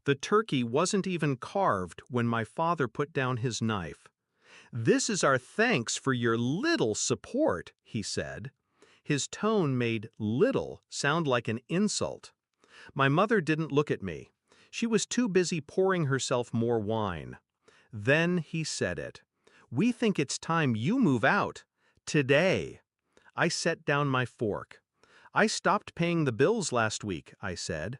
The turkey wasn't even carved when my father put down his knife. "This is our thanks for your little support," he said. His tone made "little" sound like an insult. My mother didn't look at me. She was too busy pouring herself more wine. Then he said it. "We think it's time you move out. Today." I set down my fork. "I stopped paying the bills last week," I said.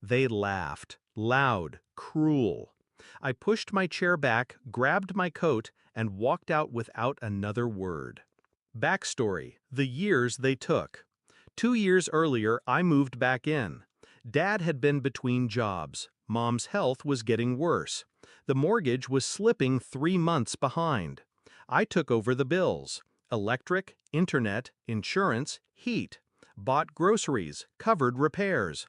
They laughed, loud, cruel. I pushed my chair back, grabbed my coat, and walked out without another word. Backstory: the years they took. 2 years earlier, I moved back in. Dad had been between jobs. Mom's health was getting worse. The mortgage was slipping 3 months behind. I took over the bills: electric, internet, insurance, heat. Bought groceries, covered repairs.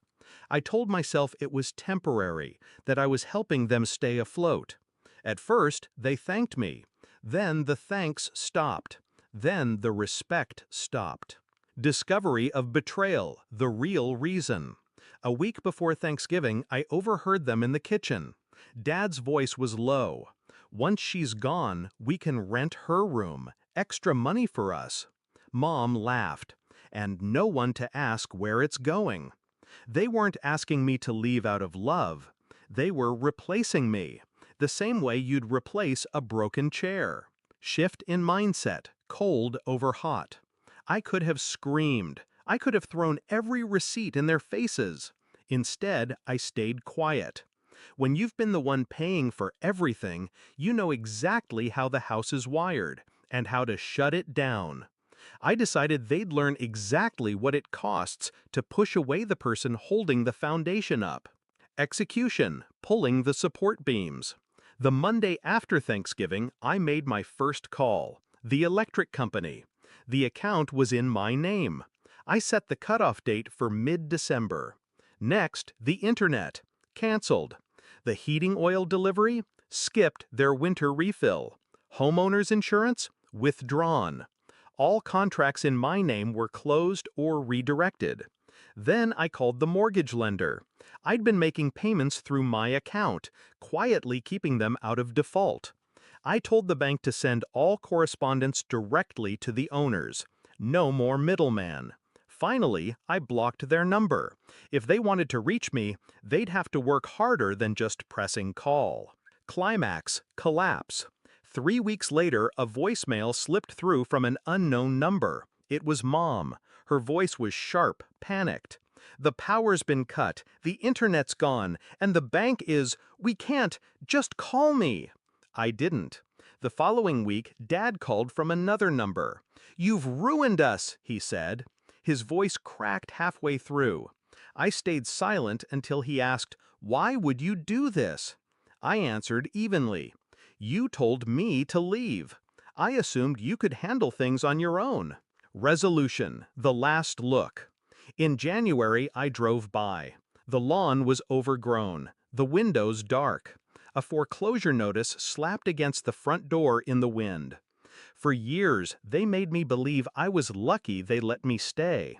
I told myself it was temporary, that I was helping them stay afloat. At first, they thanked me. Then the thanks stopped. Then the respect stopped. Discovery of betrayal, the real reason. A week before Thanksgiving, I overheard them in the kitchen. Dad's voice was low. "Once she's gone, we can rent her room. Extra money for us." Mom laughed. "And no one to ask where it's going." They weren't asking me to leave out of love. They were replacing me, the same way you'd replace a broken chair. Shift in mindset, cold over hot. I could have screamed. I could have thrown every receipt in their faces. Instead, I stayed quiet. When you've been the one paying for everything, you know exactly how the house is wired and how to shut it down. I decided they'd learn exactly what it costs to push away the person holding the foundation up. Execution: pulling the support beams. The Monday after Thanksgiving, I made my first call. The electric company. The account was in my name. I set the cutoff date for mid-December. Next, the internet. Canceled. The heating oil delivery? Skipped their winter refill. Homeowners insurance? Withdrawn. All contracts in my name were closed or redirected. Then I called the mortgage lender. I'd been making payments through my account, quietly keeping them out of default. I told the bank to send all correspondence directly to the owners. No more middleman. Finally, I blocked their number. If they wanted to reach me, they'd have to work harder than just pressing call. Climax: collapse. 3 weeks later, a voicemail slipped through from an unknown number. It was Mom. Her voice was sharp, panicked. "The power's been cut, the internet's gone, and the bank is, we can't, just call me." I didn't. The following week, Dad called from another number. "You've ruined us," he said. His voice cracked halfway through. I stayed silent until he asked, "Why would you do this?" I answered evenly. "You told me to leave. I assumed you could handle things on your own." Resolution: the last look. In January, I drove by. The lawn was overgrown, the windows dark. A foreclosure notice slapped against the front door in the wind. For years, they made me believe I was lucky they let me stay.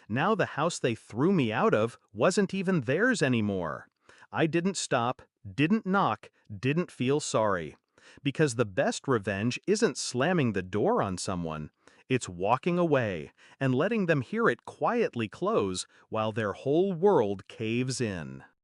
Now the house they threw me out of wasn't even theirs anymore. I didn't stop, didn't knock, didn't feel sorry. Because the best revenge isn't slamming the door on someone. It's walking away and letting them hear it quietly close while their whole world caves in.